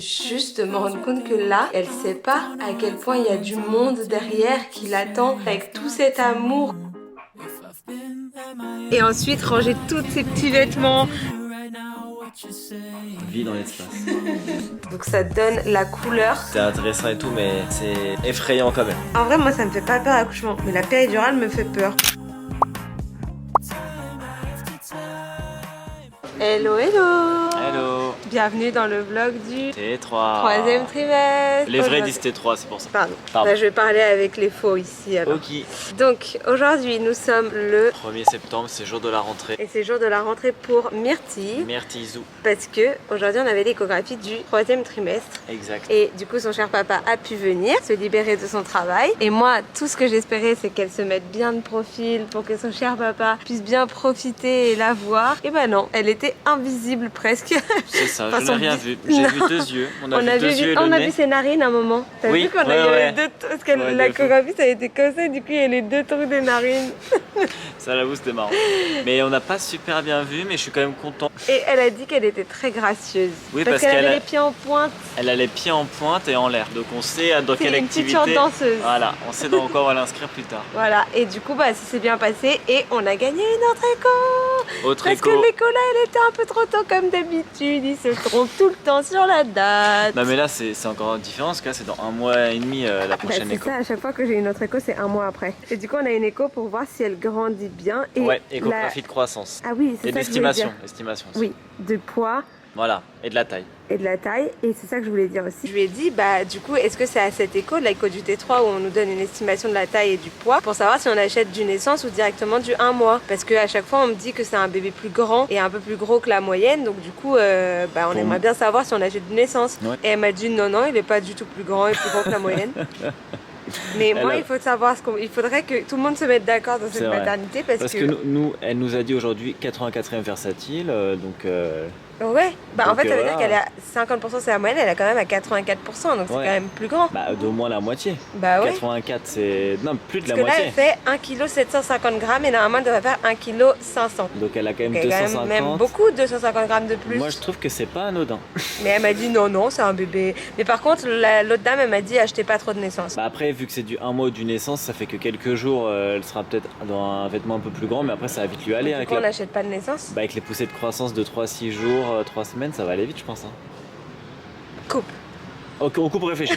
Juste de me rendre compte que là, elle sait pas à quel point il y a du monde derrière qui l'attend avec tout cet amour. Et ensuite ranger tous ces petits vêtements. Vie dans l'espace. Donc ça donne la couleur. C'est intéressant et tout, mais c'est effrayant quand même. En vrai, moi ça me fait pas peur l'accouchement, mais la péridurale me fait peur. Hello, hello! Hello! Bienvenue dans le vlog du T3. 3e trimestre. Les vrais disent T3, c'est pour ça. Pardon. Pardon. Là, je vais parler avec les faux ici. Alors. Ok. Donc aujourd'hui, nous sommes le 1er septembre, c'est jour de la rentrée. et c'est jour de la rentrée pour Myrtille. Myrtille. Parce que aujourd'hui, on avait l'échographie du 3e trimestre. Exact. Et du coup, son cher papa a pu venir se libérer de son travail. Et moi, tout ce que j'espérais, c'est qu'elle se mette bien de profil pour que son cher papa puisse bien profiter et la voir. Et ben non, elle était invisible presque. C'est ça, Enfin, je n'ai son rien vu. J'ai vu 2 yeux. On a vu 2 yeux et le on a nez. vu ses narines à un moment. T'as Oui, vu qu'on ouais, a eu ouais. les deux... Parce que Ouais, l'échographie, ça a été comme ça. Du coup, il y a les deux trous des narines. Ça, j'avoue, c'était marrant. Mais on n'a pas super bien vu, mais je suis quand même content. Et elle a dit qu'elle était très gracieuse. Oui, parce parce qu'elle qu'elle avait a- les pieds en pointe. Elle a les pieds en pointe et en l'air. Donc on sait dans C'est quelle une petite activité. danseuse. Voilà, on sait dans quoi on va l'inscrire plus tard. Voilà, et du coup, bah, ça s'est bien passé et on a gagné une autre écho. Autre Parce écho. que l'écho là, elle était un peu trop tôt comme d'habitude. Ils se trompent tout le temps sur la date. Non mais là c'est encore différent parce que là c'est dans 1 mois et demi la Bah, prochaine c'est écho. ça, à chaque fois que j'ai une autre écho, c'est un mois après. Et du coup, on a une écho pour voir si elle grandit bien. Et Ouais, échographie de croissance. Ah oui, c'est Et ça que je voulais d'estimation. dire. Estimation. aussi. Oui, de poids Voilà, et de la taille. et de la taille, et c'est ça que je voulais dire aussi. Je lui ai dit, bah du coup, est-ce que c'est à cette écho, de l'écho du T3, où on nous donne une estimation de la taille et du poids, pour savoir si on achète du naissance ou directement du 1 mois. Parce qu'à chaque fois, on me dit que c'est un bébé plus grand et un peu plus gros que la moyenne, donc du coup, bah, on Bon. aimerait bien savoir si on achète du naissance. Ouais. Et elle m'a dit, non, non, il est pas du tout plus grand et plus gros que la moyenne. Mais moi, il faut savoir il faudrait que tout le monde se mette d'accord dans C'est cette vrai. maternité Parce que nous, elle nous a dit aujourd'hui 84e versatile, donc Ouais, bah en Donc, fait ça veut voilà. dire qu'elle a 50% c'est la moyenne, elle a quand même à 84%, donc c'est Ouais. quand même plus grand. bah, d'au moins la moitié. Bah ouais. 84 c'est... Non, plus de Parce la que là moitié. elle fait 1 kg 750 grammes et normalement elle devrait faire 1 kg 500. Donc elle a quand même Donc elle a quand 250. même beaucoup, 250 grammes de plus. Moi je trouve que c'est pas anodin. Mais elle m'a dit non, non, c'est un bébé. Mais par contre, l'autre dame elle m'a dit achetez pas trop de naissance. Bah après vu que c'est du 1 mois du naissance, ça fait que quelques jours, elle sera peut-être dans un vêtement un peu plus grand, mais après ça va vite lui aller. Du Avec, coup, on la... n'achète pas de naissance. bah, avec les poussées de croissance de 3-6 jours, 3 semaines, ça va aller vite je pense. Hein. Coupe. Ok, on coupe, on réfléchit.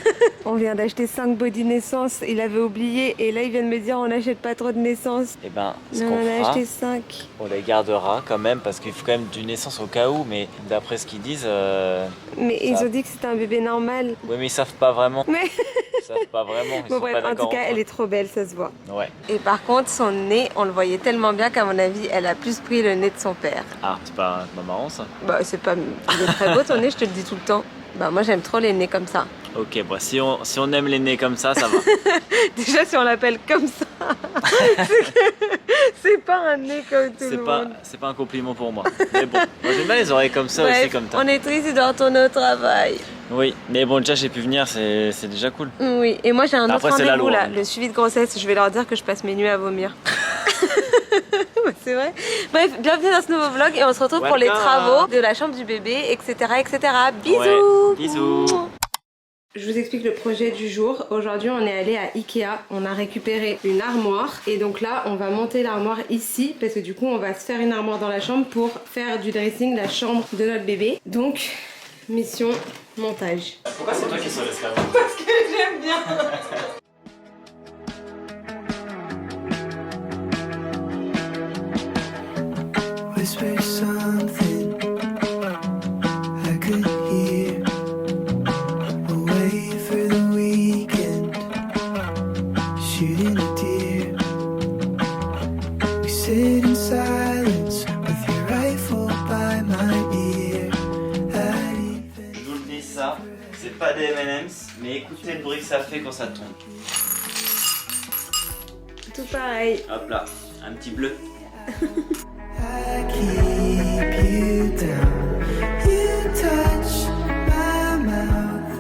On vient d'acheter 5 body naissance, il avait oublié et là il vient de me dire on n'achète pas trop de naissance. Et ben ce Non, qu'on on a fera, acheté 5. on les gardera quand même parce qu'il faut quand même du naissance au cas où, mais d'après ce qu'ils disent, Mais Ça- ils ont dit que c'était un bébé normal. oui mais ils savent pas vraiment. Mais Ils savent pas vraiment. Ils bon sont bref, pas en tout d'accord cas entre elle eux. est trop belle, ça se voit. Ouais. Et par contre, son nez, on le voyait tellement bien qu'à mon avis, elle a plus pris le nez de son père. Ah, c'est pas marrant ça. Bah, c'est pas. Il est très beau ton nez, je te le dis tout le temps. Bah, moi j'aime trop les nez comme ça. Ok, bon, si on aime les nez comme ça va. Déjà, si on l'appelle comme ça, c'est que c'est pas un nez comme tout le monde. C'est pas un compliment pour moi. Mais bon, moi j'aime bien les oreilles comme ça Bref, aussi, comme ça. on est triste, il doit retourner au travail. Oui, mais bon, déjà j'ai pu venir, c'est déjà cool. Oui, et moi j'ai un Après, autre c'est la rendez-vous loi, là, hein. le suivi de grossesse. Je vais leur dire que je passe mes nuits à vomir. C'est vrai. Bref, bienvenue dans ce nouveau vlog et on se retrouve pour les Welcome. travaux de la chambre du bébé, etc. etc. Bisous. Ouais, bisous. Je vous explique le projet du jour. Aujourd'hui, on est allé à Ikea. On a récupéré une armoire. Et donc là, on va monter l'armoire ici. Parce que du coup, on va se faire une armoire dans la chambre pour faire du dressing, la chambre de notre bébé. Donc, mission montage. Pourquoi c'est toi qui sois l'esclave? Parce que j'aime bien. Whisper something I could hear. Away for the weekend, shooting a deer. We sit in silence with your rifle by my ear. I'd even Je vous le dis ça, c'est pas des M&M's, mais écoutez le bruit que ça fait quand ça tombe. Tout pareil. Hop là, un petit bleu. I keep you down. You touch my mouth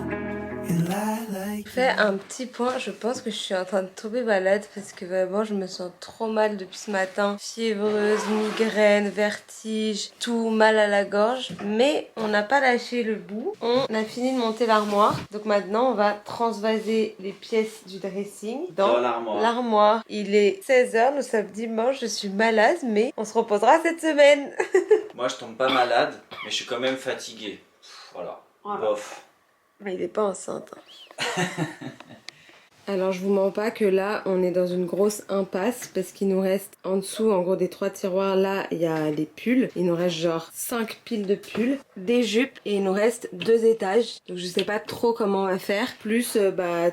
and lie like fais un petit point, je pense que je suis en train de tomber malade parce que vraiment je me sens trop mal depuis ce matin. Fiévreuse, migraine, vertige, tout mal à la gorge. Mais on n'a pas lâché le bout. On a fini de monter l'armoire. Donc maintenant on va transvaser les pièces du dressing dans l'armoire. Il est 16h, nous sommes dimanche, je suis malade mais on se reposera cette semaine. Moi je tombe pas malade, mais je suis quand même fatigué. Voilà. Bof. Mais il est pas enceinte. Alors je vous mens pas que là on est dans une grosse impasse parce qu'il nous reste en dessous, en gros des 3 tiroirs là, il y a les pulls. Il nous reste genre 5 piles de pulls, des jupes et il nous reste 2 étages. Donc je sais pas trop comment on va faire. Plus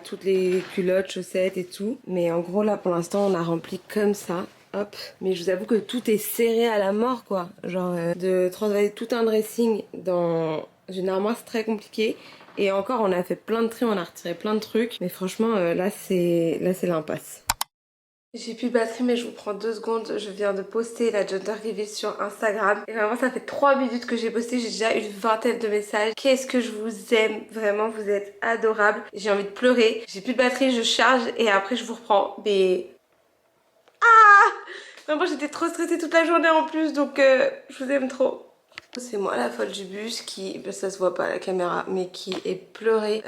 toutes les culottes, chaussettes et tout. Mais en gros là pour l'instant on a rempli comme ça. Hop. Mais je vous avoue que tout est serré à la mort quoi. Genre de transvaser tout un dressing dans une armoire c'est très compliqué. Et encore on a fait plein de tri, on a retiré plein de trucs. Mais franchement là c'est l'impasse. J'ai plus de batterie mais je vous prends 2 secondes. Je viens de poster la gender reveal sur Instagram. Et vraiment ça fait 3 minutes que j'ai posté. J'ai déjà une vingtaine de messages. Qu'est-ce que je vous aime. Vraiment vous êtes adorables. J'ai envie de pleurer. J'ai plus de batterie, je charge et après je vous reprends. Mais... Ah! Vraiment j'étais trop stressée toute la journée en plus. Donc je vous aime trop. C'est moi la folle du bus qui, ça se voit pas à la caméra, mais qui est pleurée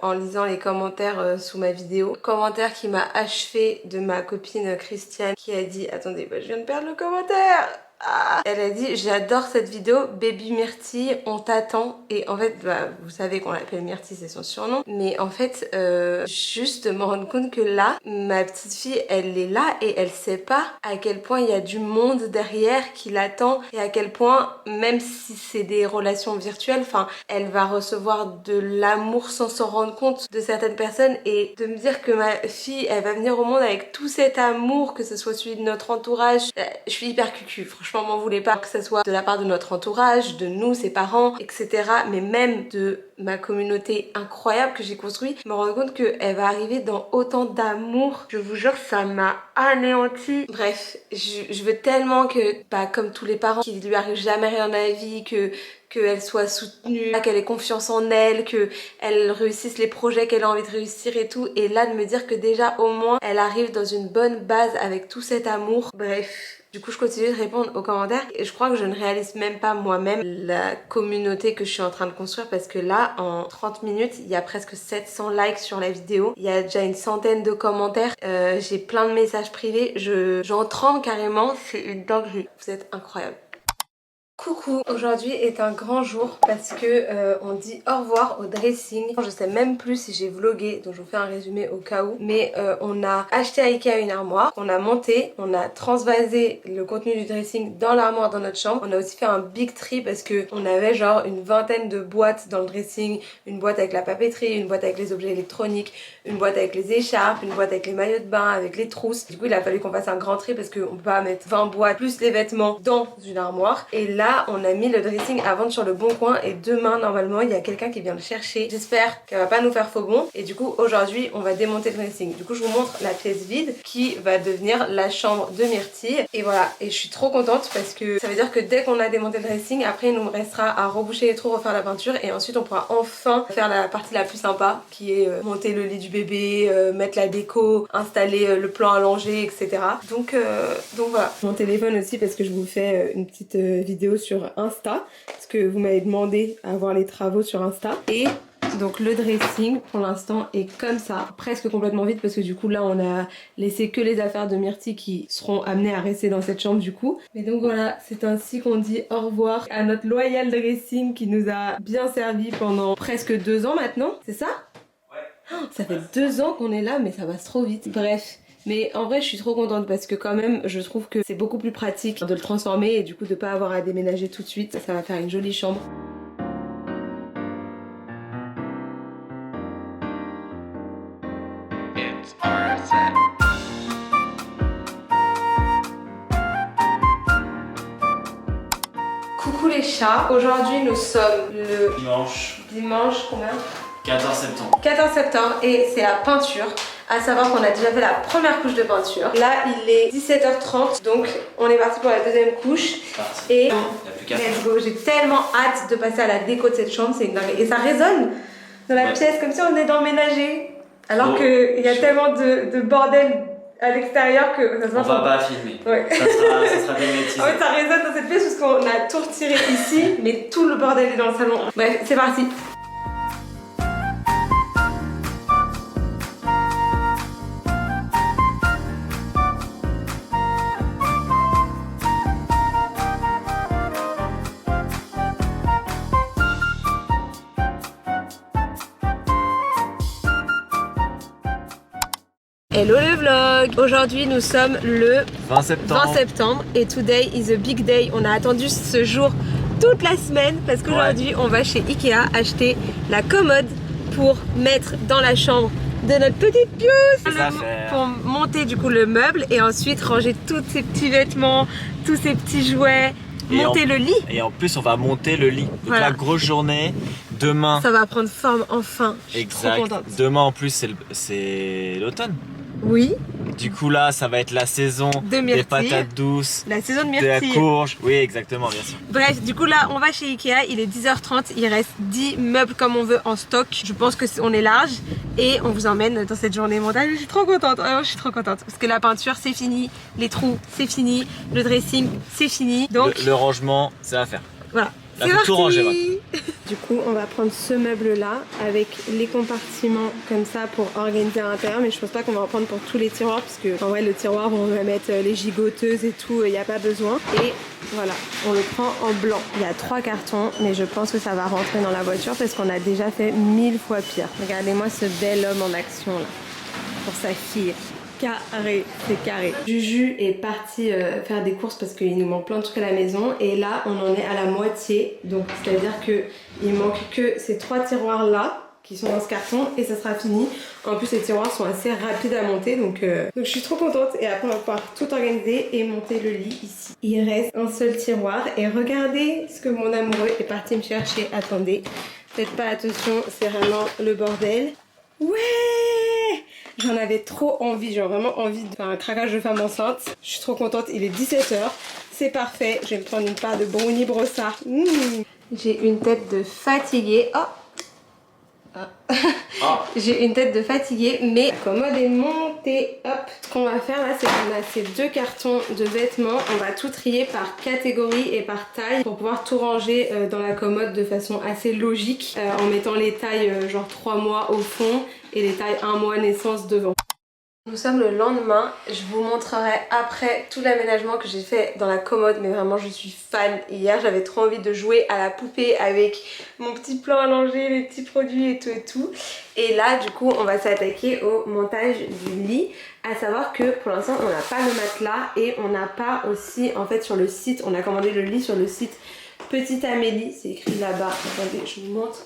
en lisant les commentaires sous ma vidéo. Commentaire qui m'a achevé de ma copine Christiane qui a dit, attendez, je viens de perdre le commentaire. Ah. Elle a dit j'adore cette vidéo, baby Myrtille, on t'attend. Et en fait vous savez qu'on l'appelle Myrtille, c'est son surnom. Mais en fait juste me rendre compte que là ma petite fille elle est là et elle sait pas à quel point il y a du monde derrière qui l'attend. Et à quel point même si c'est des relations virtuelles, enfin elle va recevoir de l'amour sans s'en rendre compte de certaines personnes. Et de me dire que ma fille elle va venir au monde avec tout cet amour, que ce soit celui de notre entourage, je suis hyper cucu. Franchement m'en voulez pas, que ce soit de la part de notre entourage, de nous, ses parents, etc. Mais même de ma communauté incroyable que j'ai construite, me rendre compte qu'elle va arriver dans autant d'amour. Je vous jure, ça m'a anéanti. Bref, je veux tellement que, comme tous les parents, qu'il lui arrive jamais rien dans la vie, qu'elle soit soutenue, qu'elle ait confiance en elle, qu'elle réussisse les projets qu'elle a envie de réussir et tout. Et là, de me dire que déjà, au moins, elle arrive dans une bonne base avec tout cet amour. Bref. Du coup je continue de répondre aux commentaires et je crois que je ne réalise même pas moi-même la communauté que je suis en train de construire parce que là en 30 minutes il y a presque 700 likes sur la vidéo, il y a déjà une centaine de commentaires, j'ai plein de messages privés, j'en tremble carrément, c'est une dinguerie, vous êtes incroyables. Coucou, aujourd'hui est un grand jour parce que on dit au revoir au dressing. Je sais même plus si j'ai vlogué, donc je vous fais un résumé au cas où. Mais on a acheté à Ikea une armoire, on a monté, on a transvasé le contenu du dressing dans l'armoire dans notre chambre. On a aussi fait un big tri parce que on avait genre une vingtaine de boîtes dans le dressing, une boîte avec la papeterie, une boîte avec les objets électroniques, une boîte avec les écharpes, une boîte avec les maillots de bain, avec les trousses. Du coup il a fallu qu'on fasse un grand tri parce qu'on peut pas mettre 20 boîtes plus les vêtements dans une armoire. Et là on a mis le dressing à vendre sur le bon coin et demain normalement il y a quelqu'un qui vient le chercher. J'espère qu'elle va pas nous faire faux bon. Et du coup aujourd'hui on va démonter le dressing. Du coup je vous montre la pièce vide qui va devenir la chambre de Myrtille. Et voilà, et je suis trop contente parce que ça veut dire que dès qu'on a démonté le dressing, après il nous restera à reboucher les trous, refaire la peinture et ensuite on pourra enfin faire la partie la plus sympa qui est monter le lit du bébé, mettre la déco, installer le plan à langer, etc. Donc voilà. Mon téléphone aussi parce que je vous fais une petite vidéo sur Insta parce que vous m'avez demandé à voir les travaux sur Insta. Et donc le dressing pour l'instant est comme ça, presque complètement vide parce que du coup là on a laissé que les affaires de Myrtille qui seront amenées à rester dans cette chambre du coup. Mais donc voilà, c'est ainsi qu'on dit au revoir à notre loyal dressing qui nous a bien servi pendant presque 2 ans maintenant, c'est ça? Ouais. Oh, ça fait 2 ans qu'on est là mais ça passe trop vite. Bref. Mais en vrai je suis trop contente parce que quand même je trouve que c'est beaucoup plus pratique de le transformer et du coup de pas avoir à déménager tout de suite. Ça va faire une jolie chambre. Coucou les chats, aujourd'hui nous sommes le dimanche combien? 14 septembre. 14 septembre et c'est la peinture. À savoir qu'on a déjà fait la première couche de peinture. Là il est 17h30 donc on est parti pour la deuxième couche. Et let's go, j'ai tellement hâte de passer à la déco de cette chambre, c'est une dinguerie. Et ça résonne dans la pièce comme si on venait d'emménager. Alors qu'il y a tellement de bordel à l'extérieur que ça se On passe. va pas filmer. Ouais. Ça sera démonétisé. En fait, ça résonne dans cette pièce parce qu'on a tout retiré ici, mais tout le bordel est dans le salon. Bref, c'est parti. Hello le vlog. Aujourd'hui nous sommes le 20 septembre. 20 septembre et today is a big day. On a attendu ce jour toute la semaine parce qu'aujourd'hui on va chez Ikea acheter la commode pour mettre dans la chambre de notre petite pieuse pour monter du coup le meuble et ensuite ranger tous ces petits vêtements, tous ces petits jouets, monter le lit. Et en plus on va monter le lit. Donc Voilà. la grosse journée. Demain. Ça va prendre forme enfin. Je suis Exact. trop contente. Demain en plus c'est l'automne. Oui, Du coup là ça va être la saison De des myrtille. patates douces, la saison de de la myrtille. courge. Oui exactement bien sûr. Bref, du coup là on va chez Ikea, il est 10h30, il reste 10 meubles comme on veut en stock. Je pense que on est large et on vous emmène dans cette journée montage. Je suis trop contente, vraiment, je suis trop contente parce que la peinture c'est fini, les trous c'est fini, le dressing c'est fini. Donc Le rangement c'est à faire. voilà. Là, C'est faut tout parti. ranger, Du coup, on va prendre ce meuble-là avec les compartiments comme ça pour organiser à l'intérieur, mais je pense pas qu'on va en prendre pour tous les tiroirs parce que en vrai le tiroir où on va mettre les gigoteuses et tout, il n'y a pas besoin. Et voilà, on le prend en blanc. Il y a 3 cartons, mais je pense que ça va rentrer dans la voiture parce qu'on a déjà fait 1000 fois pire. Regardez-moi ce bel homme en action là, pour sa fille. Carré, c'est carré. Juju est parti faire des courses parce qu'il nous manque plein de trucs à la maison et là on en est à la moitié, donc c'est à dire que il manque que ces 3 tiroirs là qui sont dans ce carton et ça sera fini. En plus les tiroirs sont assez rapides à monter donc je suis trop contente et après on va pouvoir tout organiser et monter le lit ici. Il reste un seul tiroir et regardez ce que mon amoureux est parti me chercher. Attendez, faites pas attention, c'est vraiment le bordel. Ouais! J'en avais trop envie, j'ai vraiment envie de faire un craquage de femme enceinte. Je suis trop contente, il est 17h, c'est parfait. Je vais me prendre une part de brownie brossard. J'ai une tête de fatiguée. Oh! J'ai une tête de fatiguée, mais la commode est montée. Hop. Ce qu'on va faire là, c'est qu'on a ces 2 cartons de vêtements. On va tout trier par catégorie et par taille pour pouvoir tout ranger dans la commode de façon assez logique en mettant les tailles genre 3 mois au fond et les tailles 1 mois naissance devant. Nous sommes le lendemain, je vous montrerai après tout l'aménagement que j'ai fait dans la commode, mais vraiment je suis fan. Hier j'avais trop envie de jouer à la poupée avec mon petit plan à langer, les petits produits et tout. Et là du coup on va s'attaquer au montage du lit, à savoir que pour l'instant on n'a pas le matelas et on n'a pas aussi en fait sur le site, on a commandé le lit sur le site Petite Amélie, c'est écrit là-bas, attendez je vous montre.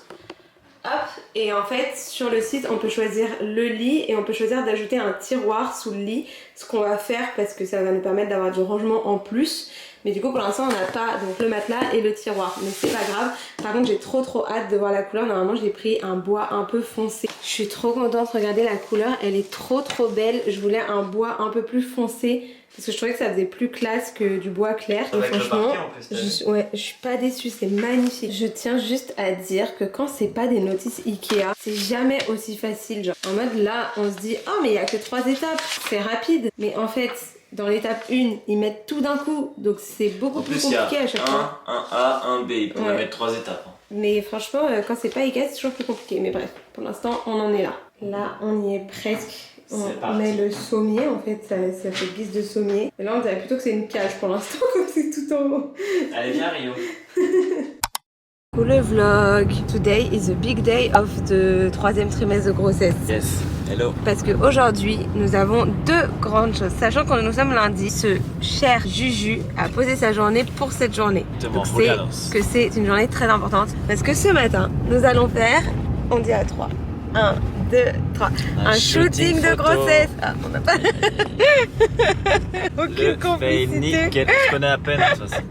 Hop, et en fait sur le site on peut choisir le lit et on peut choisir d'ajouter un tiroir sous le lit, ce qu'on va faire parce que ça va nous permettre d'avoir du rangement en plus. Mais du coup pour l'instant on n'a pas donc le matelas et le tiroir, mais c'est pas grave. Par contre j'ai trop hâte de voir la couleur. Normalement j'ai pris un bois un peu foncé. Je suis trop contente, regardez la couleur, elle est trop belle. Je voulais un bois un peu plus foncé parce que je trouvais que ça faisait plus classe que du bois clair. Et franchement, je suis pas déçue, c'est magnifique. Je tiens juste à dire que quand c'est pas des notices Ikea, c'est jamais aussi facile. Genre en mode là, on se dit oh mais il y a que 3 étapes, c'est rapide. Mais en fait, dans l'étape 1, ils mettent tout d'un coup, donc c'est beaucoup plus compliqué à chaque fois. Un A, un B, ils peuvent mettre 3 étapes. Mais franchement, quand c'est pas Ikea, c'est toujours plus compliqué. Mais bref, pour l'instant, on en est là. Là, on y est presque. On met le sommier, en fait, ça fait guise de sommier. Et là, on dirait plutôt que c'est une cage pour l'instant, comme c'est tout en haut. Allez, viens Rio. Pour le vlog, today is a big day of the 3e trimestre de grossesse. Yes, hello. Parce qu'aujourd'hui, nous avons 2 grandes choses. Sachant que nous sommes lundi, ce cher Juju a posé sa journée pour cette journée. Donc c'est que c'est une journée très importante. Parce que ce matin, nous allons faire, on dit à 3. 1, 2, 3. Un shooting de grossesse. Ah, on n'a pas. Aucune complicité. Je connais à peine de toute façon.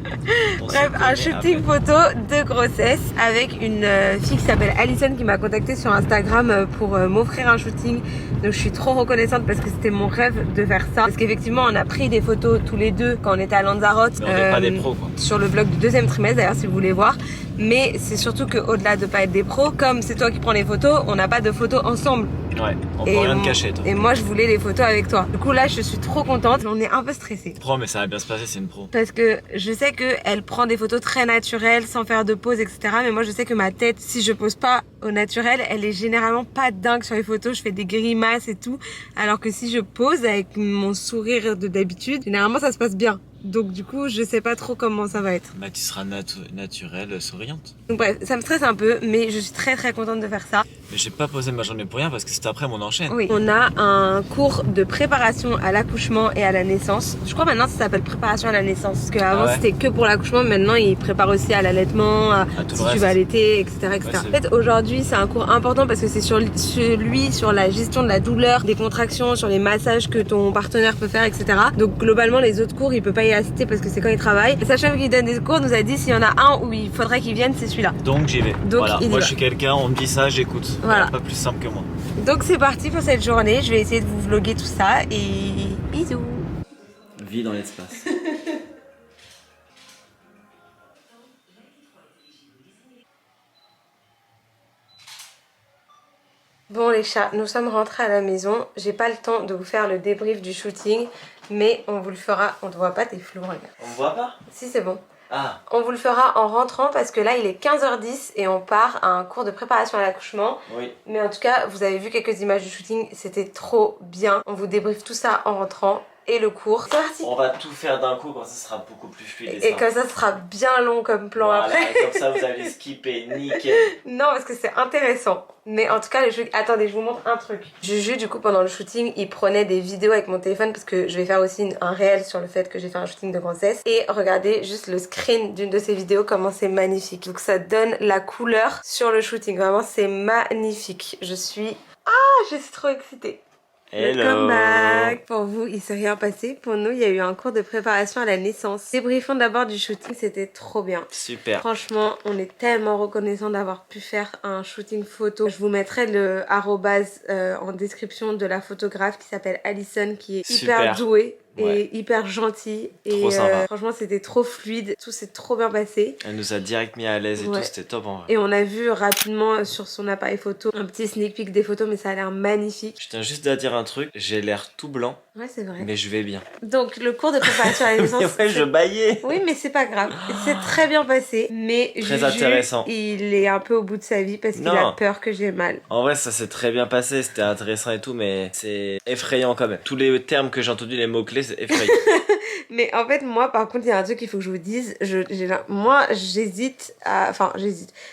Bref, un shooting photo de grossesse avec une fille qui s'appelle Alison qui m'a contactée sur Instagram pour m'offrir un shooting. Donc je suis trop reconnaissante parce que c'était mon rêve de faire ça. Parce qu'effectivement, on a pris des photos tous les deux quand on était à Lanzarote. Mais on n'est pas des pros quoi. Sur le vlog du 2e trimestre d'ailleurs si vous voulez voir. Mais c'est surtout qu'au-delà de pas être des pros, comme c'est toi qui prends les photos, on n'a pas de photos ensemble. Ouais, on peut rien te cacher, toi. Et moi, je voulais les photos avec toi. Du coup, là, je suis trop contente. On est un peu stressés. Pro, mais ça va bien se passer, c'est une pro. Parce que je sais qu'elle prend des photos très naturelles, sans faire de pause, etc. Mais moi, je sais que ma tête, si je pose pas au naturel, elle est généralement pas dingue sur les photos. Je fais des grimaces et tout. Alors que si je pose avec mon sourire de d'habitude, généralement, ça se passe bien. Donc du coup, je sais pas trop comment ça va être. Bah, tu seras naturelle, souriante. Donc bref, ça me stresse un peu, mais je suis très très contente de faire ça. Mais j'ai pas posé ma journée pour rien parce que c'est après mon enchaîne. Oui, on a un cours de préparation à l'accouchement et à la naissance. Je crois maintenant ça s'appelle préparation à la naissance. Parce qu'avant c'était que pour l'accouchement, maintenant ils préparent aussi à l'allaitement, à si tu vas allaiter, etc. etc. Ouais, en fait, aujourd'hui c'est un cours important parce que c'est sur la gestion de la douleur, des contractions, sur les massages que ton partenaire peut faire, etc. Donc globalement, les autres cours, il peut pas y assister parce que c'est quand il travaille. Et sachant qu'il donne des cours, nous a dit s'il y en a un où il faudrait qu'il vienne, c'est celui-là. Donc j'y vais. Donc, voilà. Moi je suis quelqu'un, on me dit ça, j'écoute. Voilà. Pas plus simple que moi. Donc c'est parti pour cette journée. Je vais essayer de vous vlogger tout ça et bisous. Vie dans l'espace. Bon les chats, nous sommes rentrés à la maison. J'ai pas le temps de vous faire le débrief du shooting, mais on vous le fera. On ne voit pas, t'es flou, regarde. On me voit pas? Si, c'est bon. Ah. On vous le fera en rentrant parce que là il est 15h10 et on part à un cours de préparation à l'accouchement. Oui. Mais en tout cas, vous avez vu quelques images du shooting, c'était trop bien. On vous débriefe tout ça en rentrant. Et le cours, c'est parti. On va tout faire d'un coup, comme ça sera beaucoup plus fluide. Et comme ça, ce sera bien long comme plan voilà, après. Comme ça, vous allez skipper, nickel. Non, parce que c'est intéressant. Mais en tout cas, attendez, je vous montre un truc. Juju, du coup, pendant le shooting, il prenait des vidéos avec mon téléphone parce que je vais faire aussi un réel sur le fait que j'ai fait un shooting de grossesse. Et regardez juste le screen d'une de ces vidéos, comment c'est magnifique. Donc ça donne la couleur sur le shooting. Vraiment, c'est magnifique. Je suis trop excitée. Hello. Welcome back. Pour vous, il s'est rien passé. Pour nous, il y a eu un cours de préparation à la naissance. Débriefons d'abord du shooting, c'était trop bien. Super. Franchement, on est tellement reconnaissant d'avoir pu faire un shooting photo. Je vous mettrai le arrobase en description de la photographe qui s'appelle Alison, qui est hyper douée. Et hyper gentille. Et franchement, c'était trop fluide. Tout s'est trop bien passé. Elle nous a direct mis à l'aise et tout, c'était top en vrai. Et on a vu rapidement sur son appareil photo un petit sneak peek des photos, mais ça a l'air magnifique. Je tiens juste à dire un truc, j'ai l'air tout blanc. Ouais, c'est vrai. Mais je vais bien. Donc, le cours de préparation à la naissance. Ouais, je baillais. Oui, mais c'est pas grave. C'est très bien passé. Mais très Juju, intéressant. Il est un peu au bout de sa vie parce qu'il a peur que j'ai mal. En vrai, ça s'est très bien passé. C'était intéressant et tout, mais c'est effrayant quand même. Tous les termes que j'ai entendus, les mots-clés, c'est effrayant. Mais en fait, moi, par contre, il y a un truc qu'il faut que je vous dise. Moi, j'hésite.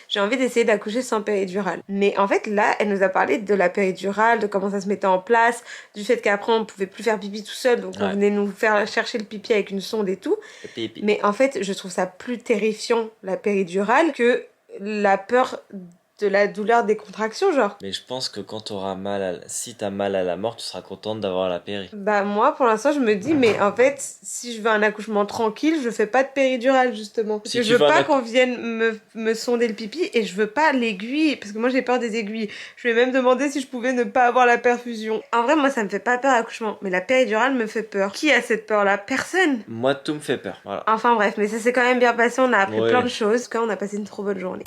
J'ai envie d'essayer d'accoucher sans péridurale. Mais en fait, là, elle nous a parlé de la péridurale, de comment ça se mettait en place, du fait qu'après, on pouvait plus faire pipi tout seul. Donc, on venait nous faire chercher le pipi avec une sonde et tout. Pipi. Mais en fait, je trouve ça plus terrifiant, la péridurale, que la peur de la douleur des contractions, genre. Mais je pense que quand t'auras mal, si t'as mal à la mort, tu seras contente d'avoir la péri. Bah moi, pour l'instant, je me dis, mais en fait, si je veux un accouchement tranquille, je fais pas de péridurale, justement. Parce que je veux pas qu'on vienne me sonder le pipi et je veux pas l'aiguille, parce que moi, j'ai peur des aiguilles. Je vais même demander si je pouvais ne pas avoir la perfusion. En vrai, moi, ça me fait pas peur l'accouchement, mais la péridurale me fait peur. Qui a cette peur-là? Personne. Moi, tout me fait peur, voilà. Enfin bref, mais ça s'est quand même bien passé, on a appris plein de choses. En tout cas, on a passé une trop bonne journée.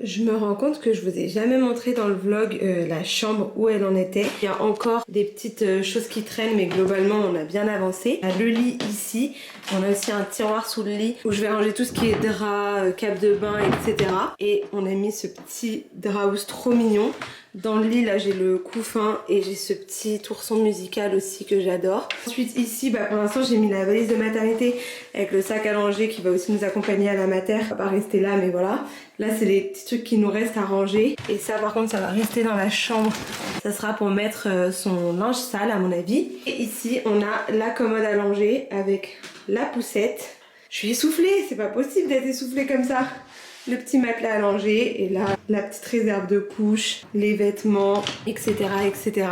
Je me rends compte que je vous ai jamais montré dans le vlog la chambre où elle en était. Il y a encore des petites choses qui traînent, mais globalement on a bien avancé. Le lit ici, on a aussi un tiroir sous le lit où je vais ranger tout ce qui est drap, cape de bain, etc. Et on a mis ce petit drap housse trop mignon. Dans le lit, là, j'ai le couffin et j'ai ce petit ourson musical aussi que j'adore. Ensuite, ici, pour l'instant, j'ai mis la valise de maternité avec le sac à langer qui va aussi nous accompagner à la mater. Ça va pas rester là, mais voilà. Là, c'est les petits trucs qui nous restent à ranger. Et ça, par contre, ça va rester dans la chambre. Ça sera pour mettre son linge sale, à mon avis. Et ici, on a la commode à langer avec la poussette. Je suis essoufflée, c'est pas possible d'être essoufflée comme ça. Le petit matelas à langer et là la petite réserve de couches, les vêtements, etc. etc.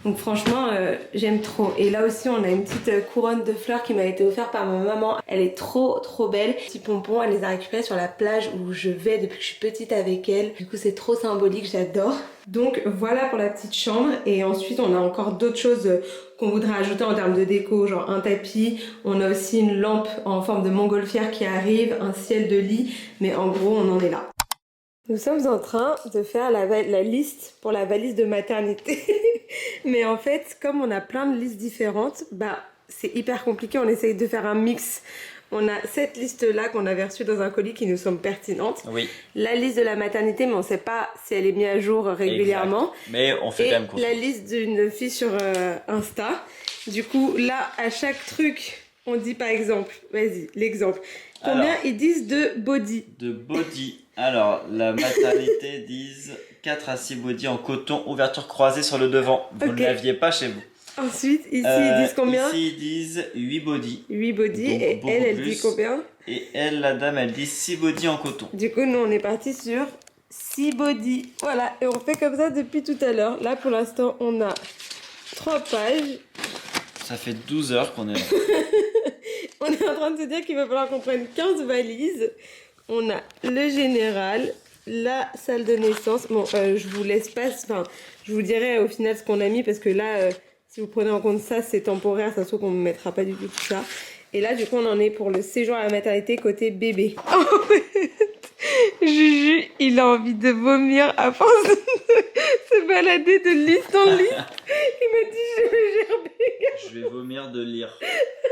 Donc franchement, j'aime trop. Et là aussi, on a une petite couronne de fleurs qui m'a été offerte par ma maman. Elle est trop belle. Petits pompons, elle les a récupérés sur la plage où je vais depuis que je suis petite avec elle. Du coup, c'est trop symbolique, j'adore. Donc voilà pour la petite chambre. Et ensuite, on a encore d'autres choses qu'on voudrait ajouter en termes de déco, genre un tapis. On a aussi une lampe en forme de montgolfière qui arrive, un ciel de lit. Mais en gros, on en est là. Nous sommes en train de faire la liste pour la valise de maternité. Mais en fait, comme on a plein de listes différentes, bah c'est hyper compliqué. On essaye de faire un mix. On a cette liste-là qu'on avait reçue dans un colis qui nous semble pertinente. Oui. La liste de la maternité, mais on ne sait pas si elle est mise à jour régulièrement. Exact. Mais on fait et quand même confiance. la liste d'une fille sur Insta. Du coup, là, à chaque truc, on dit par exemple, vas-y, l'exemple. Combien Alors, ils disent de body? de body. Alors, la maternité disent 4 à 6 body en coton, ouverture croisée sur le devant. Vous Ok. ne l'aviez pas chez vous. Ensuite, ici, ils disent combien? Ici, ils disent 8 body. 8 body. Donc, Et beaucoup elle plus. dit combien? Et elle, la dame, elle dit 6 body en coton. Du coup, nous, on est parti sur 6 body. Voilà, et on fait comme ça depuis tout à l'heure. Là, pour l'instant, on a 3 pages. Ça fait 12 heures qu'on est là. On est en train de se dire qu'il va falloir qu'on prenne 15 valises. On a le général, la salle de naissance. Bon, je vous laisse pas... Enfin, je vous dirai au final ce qu'on a mis parce que là, si vous prenez en compte ça, c'est temporaire. Ça se trouve qu'on ne mettra pas du tout tout ça. Et là, du coup, on en est pour le séjour à la maternité côté bébé. En fait, Juju, il a envie de vomir à force de se balader de liste en liste. Il m'a dit, je vais gerber. Je vais vomir de lire.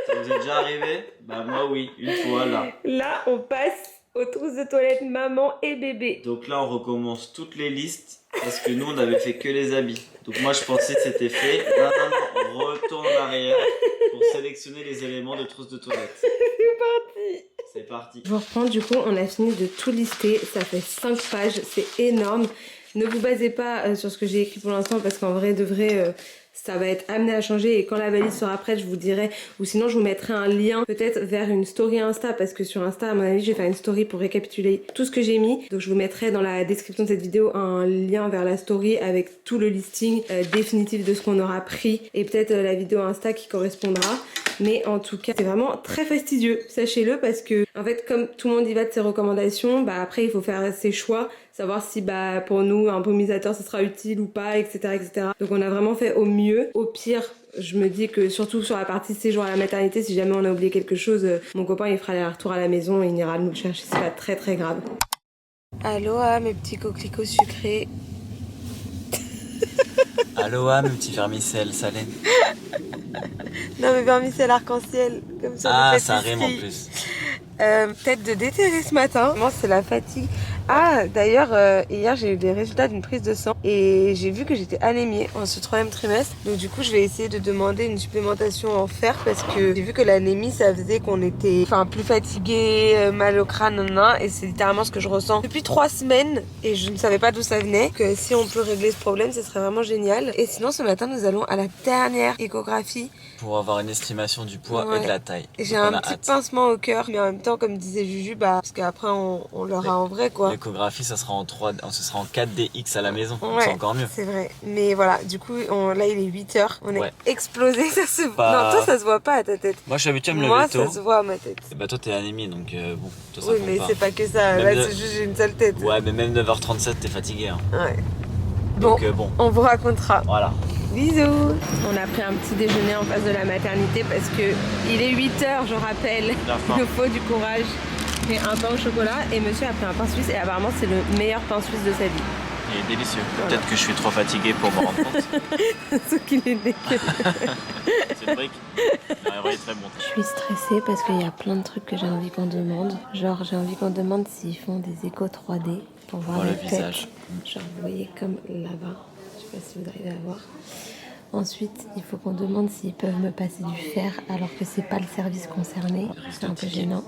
Ça vous est déjà arrivé? Bah moi oui, une fois là. Là, on passe aux trousses de toilette maman et bébé. Donc là on recommence toutes les listes parce que nous on avait fait que les habits. Donc moi je pensais que c'était fait. Non, on retourne en arrière pour sélectionner les éléments de trousse de toilette. C'est parti. C'est parti. Je vous reprends, du coup, on a fini de tout lister. Ça fait 5 pages, c'est énorme. Ne vous basez pas sur ce que j'ai écrit pour l'instant parce qu'en vrai, de vrai... ça va être amené à changer et quand la valise sera prête, je vous dirai. Ou sinon, je vous mettrai un lien peut-être vers une story Insta parce que sur Insta, à mon avis, je vais faire une story pour récapituler tout ce que j'ai mis. Donc, je vous mettrai dans la description de cette vidéo un lien vers la story avec tout le listing définitif de ce qu'on aura pris et peut-être la vidéo Insta qui correspondra. Mais en tout cas, c'est vraiment très fastidieux, sachez-le, parce que en fait, comme tout le monde y va de ses recommandations, bah après, il faut faire ses choix, savoir si bah pour nous, un pomisateur, ça sera utile ou pas, etc., etc. Donc on a vraiment fait au mieux. Au pire, je me dis que surtout sur la partie séjour à la maternité, si jamais on a oublié quelque chose, mon copain il fera les retours à la maison et il ira nous le chercher, c'est pas très très grave. Aloha mes petits coquelicots sucrés. Aloha mes petits vermicelles salés. Non mais vermicelle arc-en-ciel, comme ça. Ah ça rime en plus. Peut-être de déterrer ce matin. Moi, c'est la fatigue. Ah, d'ailleurs, hier, j'ai eu des résultats d'une prise de sang et j'ai vu que j'étais anémiée en ce 3e trimestre. Donc, du coup, je vais essayer de demander une supplémentation en fer parce que j'ai vu que l'anémie, ça faisait qu'on était plus fatigué, mal au crâne, nanana, et c'est littéralement ce que je ressens depuis 3 semaines et je ne savais pas d'où ça venait. Que si on peut régler ce problème, ce serait vraiment génial. Et sinon, ce matin, nous allons à la dernière échographie. Pour avoir une estimation du poids Ouais. et de la taille. J'ai Donc, un petit pincement au cœur, mais en même temps, comme disait Juju, bah, parce qu'après on l'aura en vrai quoi. L'échographie, ça sera en 3, ce sera en 4DX à la maison. Ouais, c'est encore mieux. C'est vrai. Mais voilà, du coup, là il est 8h. On Ouais. est explosé, ça se voit. Bah- Non, toi ça se voit pas à ta tête. Moi, je suis habitué à me Moi lever tôt. ça se voit à ma tête. Et bah, toi, t'es anémie, donc bon, toi, ça Oui, compte mais pas. c'est pas que ça. Même Là, le- c'est juste j'ai une sale tête. Ouais, mais même 9h37, t'es fatigué. Hein. Ouais. Donc, Bon, bon, on vous racontera. voilà. Bisous. On a pris un petit déjeuner en face de la maternité parce que il est 8h, je rappelle. La faim. Il nous faut du courage. J'ai un pain au chocolat et monsieur a pris un pain suisse et apparemment c'est le meilleur pain suisse de sa vie. Il est délicieux. Voilà. Peut-être que je suis trop fatigué pour me rendre compte. Sauf qu'il est dégueulasse. C'est une brique. Le héros est très bon. Je suis stressée parce qu'il y a plein de trucs que j'ai envie qu'on demande. Genre j'ai envie qu'on demande s'ils font des échos 3D pour voir Voir les le têtes. visage. Genre vous voyez comme là-bas. Je sais pas si vous arrivez à voir. Ensuite, il faut qu'on demande s'ils peuvent me passer du fer alors que c'est pas le service concerné. C'est un peu gênant.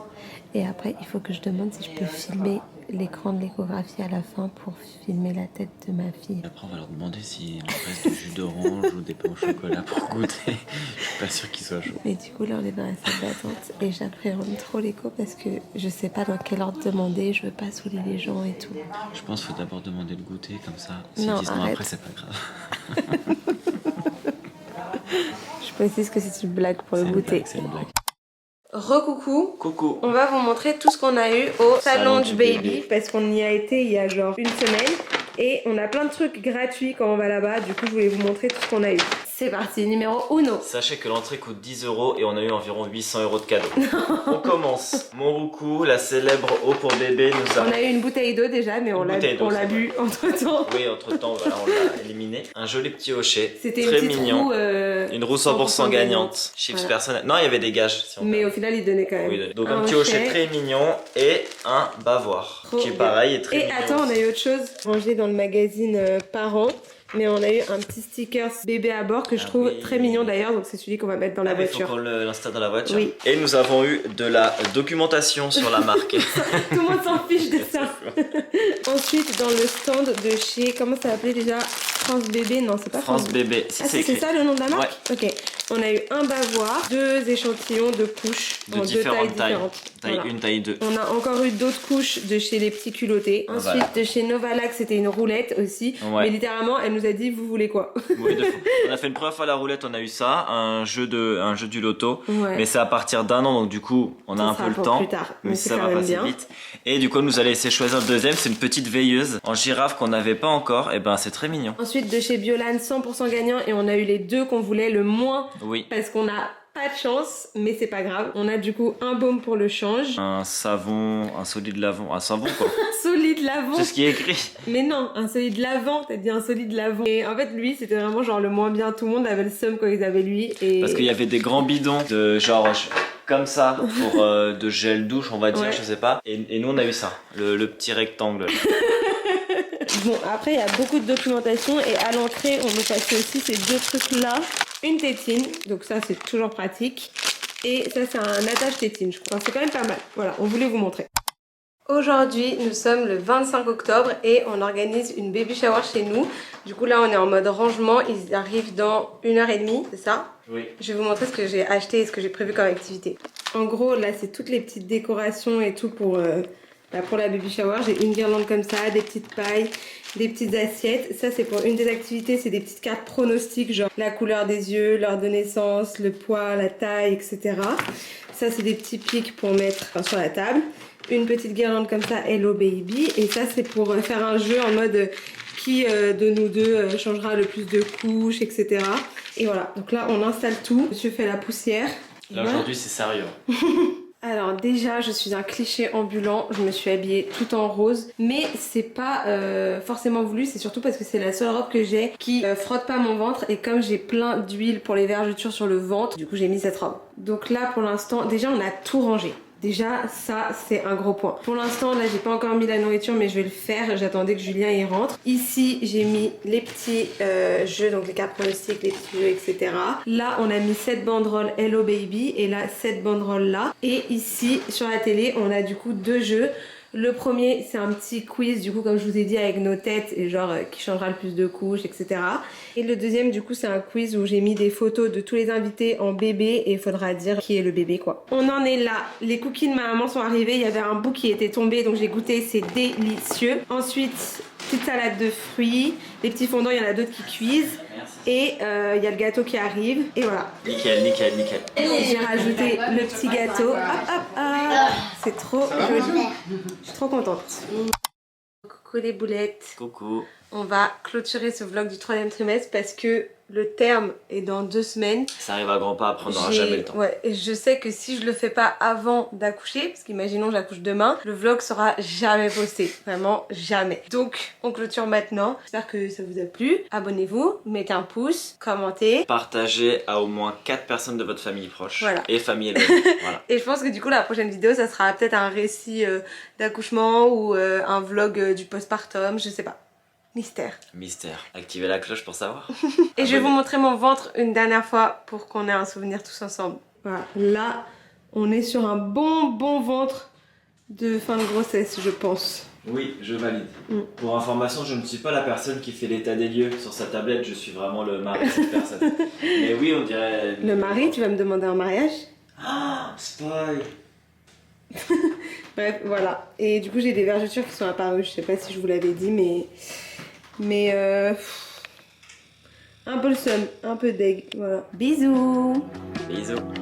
Et après, il faut que je demande si je peux filmer l'écran de l'échographie à la fin pour filmer la tête de ma fille. Après, on va leur demander s'il leur reste du jus d'orange ou des pains au chocolat pour goûter. Je suis pas sûr qu'ils soient chauds. Mais du coup, là, on est dans la salle d'attente et j'appréhende trop l'écho parce que je sais pas dans quel ordre demander, je veux pas saouler les gens et tout. Je pense qu'il faut d'abord demander le goûter, comme ça. S'ils Non, disent non arrête. après, c'est pas grave. Je précise que c'est une blague pour le goûter. C'est une blague. Recoucou. Coucou. On va vous montrer tout ce qu'on a eu au salon du baby baby. parce qu'on y a été il y a genre une semaine et on a plein de trucs gratuits quand on va là-bas. Du coup, je voulais vous montrer tout ce qu'on a eu. C'est parti, numéro 1. Sachez que l'entrée coûte 10 € et on a eu environ 800 € de cadeaux. On commence. Moruku, la célèbre eau pour bébé, nous a... On a eu une bouteille d'eau déjà, mais on l'a bu entre temps. Oui, entre temps, voilà, on l'a éliminé. Un joli petit hochet. C'était une très petite mignon. roue. Une roue 100% gagnante. Chips Voilà. personnels. Non, il y avait des gages. Si on Mais au final, il donnait quand même. oui, donc un petit hochet très mignon et un bavoir. Trop qui est bien. pareil et très Et mignon. attends, on a eu autre chose rangé dans le magazine Parents. Mais on a eu un petit sticker bébé à bord que je trouve oui. très mignon d'ailleurs. Donc c'est celui qu'on va mettre dans la Il faut voiture. qu'on l'installe dans la voiture. Oui. Et nous avons eu de la documentation sur la marque. Tout le monde s'en fiche de ça. Ensuite, dans le stand de chez... Comment ça s'appelait déjà? France Bébé? Non, c'est pas France Bébé. Si, Ah, c'est c'est écrit. ça le nom de la marque? Ok. On a eu un bavoir, 2 échantillons de couches De en 2 tailles différentes tailles. différentes. Taille Voilà. 1, taille 2. On a encore eu d'autres couches de chez les petits culottés. Ensuite, Voilà. de chez Novalac, c'était une roulette aussi. Ouais. Mais littéralement, elle nous a dit, vous voulez quoi? Oui, de fou. On a fait une première fois la roulette, on a eu ça, un jeu du loto. Ouais. Mais c'est à partir d'un an, donc du coup, on a Ça un sera peu le pour temps. plus tard, mais c'est ça quand va même passer bien. vite. Et du coup, on nous a laissé choisir le deuxième, c'est une petite veilleuse en girafe qu'on n'avait pas encore. Et ben, c'est très mignon. Ensuite, de chez Biolan, 100% gagnant. Et on a eu les 2 qu'on voulait le moins. Oui. Parce qu'on a pas de chance, mais c'est pas grave. On a du coup un baume pour le change. Un savon, un solide lavant, un savon quoi. Un solide lavant. C'est ce qui est écrit. Mais non, un solide lavant, t'as dit un solide lavant. Et en fait, lui, c'était vraiment genre le moins bien. Tout le monde avait le seum quand ils avaient lui. Et... Parce qu'il y avait des grands bidons de genre comme ça pour de gel douche, on va dire, Ouais. je sais pas. Et nous, on a eu ça, le petit rectangle. Bon, après, il y a beaucoup de documentation. Et à l'entrée, on nous passait aussi ces 2 trucs-là. Une tétine, donc ça, c'est toujours pratique. Et ça, c'est un attache tétine, je crois. C'est quand même pas mal. Voilà, on voulait vous montrer. Aujourd'hui, nous sommes le 25 octobre et on organise une baby shower chez nous. Du coup, là, on est en mode rangement. Ils arrivent dans 1h30, c'est ça? Oui. Je vais vous montrer ce que j'ai acheté et ce que j'ai prévu comme activité. En gros, là, c'est toutes les petites décorations et tout pour la baby shower. J'ai une guirlande comme ça, des petites pailles, des petites assiettes. Ça, c'est pour une des activités. C'est des petites cartes pronostiques, genre la couleur des yeux, l'heure de naissance, le poids, la taille, etc. Ça, c'est des petits pics pour mettre sur la table. Une petite guirlande comme ça, Hello Baby. Et ça, c'est pour faire un jeu en mode qui de nous deux changera le plus de couches, etc. Et voilà, donc là, on installe tout. Monsieur fait la poussière. Là, Voilà. aujourd'hui, c'est sérieux. Alors déjà, je suis un cliché ambulant, je me suis habillée tout en rose, mais c'est pas forcément voulu, c'est surtout parce que c'est la seule robe que j'ai qui frotte pas mon ventre, et comme j'ai plein d'huile pour les vergetures sur le ventre, du coup j'ai mis cette robe. Donc là pour l'instant, déjà on a tout rangé. Déjà ça c'est un gros point. Pour l'instant là j'ai pas encore mis la nourriture, mais je vais le faire, j'attendais que Julien y rentre. Ici j'ai mis les petits jeux, donc les cartes pronostiques, les petits jeux, etc. Là on a mis cette banderole Hello Baby et là cette banderole là. Et ici sur la télé on a du coup 2 jeux. Le premier c'est un petit quiz du coup comme je vous ai dit avec nos têtes et genre qui changera le plus de couches, etc. Et le deuxième du coup c'est un quiz où j'ai mis des photos de tous les invités en bébé et il faudra dire qui est le bébé quoi. On en est là, les cookies de ma maman sont arrivés, il y avait un bout qui était tombé donc j'ai goûté, c'est délicieux. Ensuite petite salade de fruits, les petits fondants il y en a d'autres qui cuisent. Merci. Et il y a le gâteau qui arrive et voilà. Nickel, nickel, nickel. J'ai rajouté le petit gâteau. Hop, hop, hop. C'est trop joli. Je suis trop contente. Coucou les boulettes. Coucou. On va clôturer ce vlog du 3e trimestre parce que le terme est dans 2 semaines. Ça arrive à grands pas, après on n'aura J'ai- jamais le temps. Ouais, et je sais que si je le fais pas avant d'accoucher, parce qu'imaginons j'accouche demain, le vlog sera jamais posté. Vraiment jamais. Donc on clôture maintenant. J'espère que ça vous a plu. Abonnez-vous, mettez un pouce, commentez. Partagez à au moins 4 personnes de votre famille proche. Voilà. Et famille éloignée. Voilà. Et je pense que du coup la prochaine vidéo ça sera peut-être un récit d'accouchement ou un vlog du postpartum, je sais pas. Mystère. Mystère. Activez la cloche pour savoir. Et je vais vous montrer mon ventre une dernière fois pour qu'on ait un souvenir tous ensemble. Voilà, là on est sur un bon ventre de fin de grossesse je pense. Oui, je valide. Pour information, je ne suis pas la personne qui fait l'état des lieux sur sa tablette, je suis vraiment le mari de cette personne. Mais oui, on dirait... Le mari, tu vas me demander un mariage? Ah, spoil. Bref, voilà. Et du coup j'ai des vergetures qui sont apparues, je sais pas si je vous l'avais dit mais Un peu le seum, un peu deg, voilà. Bisous. Bisous.